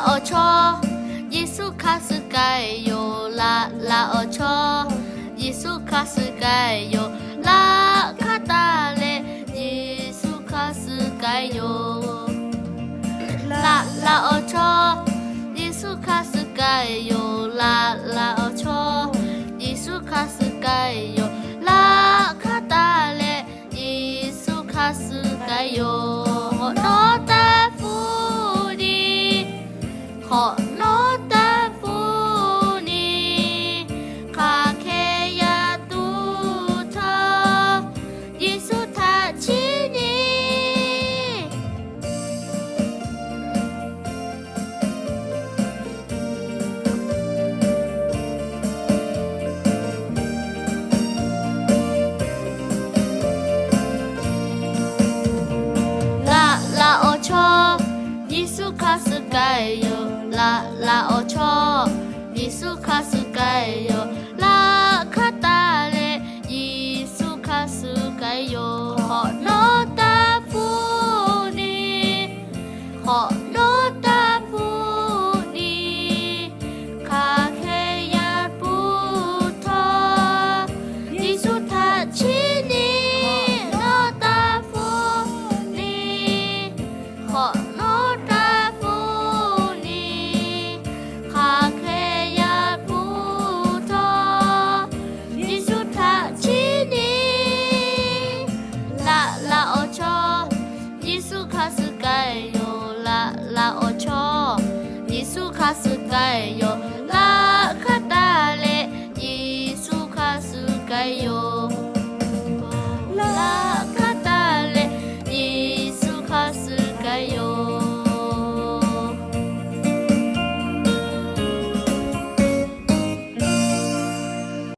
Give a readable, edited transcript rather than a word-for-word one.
โอชอยิสุคาสึกายโยลาโอชอยิสุคาสึกายโยลาคาตาเลยิสุคาสึกายโยลาโอชอยิสุคาสึกายโยลาโอชอยิสุคาสึกายโยลาคาตาเลยิสุคาสึกายโยโนตาฟูดีขอโนตาฟูนีคาเคยาตูเธอยิสุทาชินีลาโอชอยิสุคาสึกายโยลาโอชอยิสุคาสึกายโยลาคาตาเลยิสุคาสึกายโยขอโนตาฟูนีขอโนตาฟูนีคาเคยาปูทอยิสุทาชินีโนตาฟูนีขอโนตาฟูนีคาเคยาปูทอยิสุทาชินีลาโอชอยิสุคาสึกายโยลาโอชอยิสุคาสึกายโยลาคาตาเลยิสุคาสึกายโย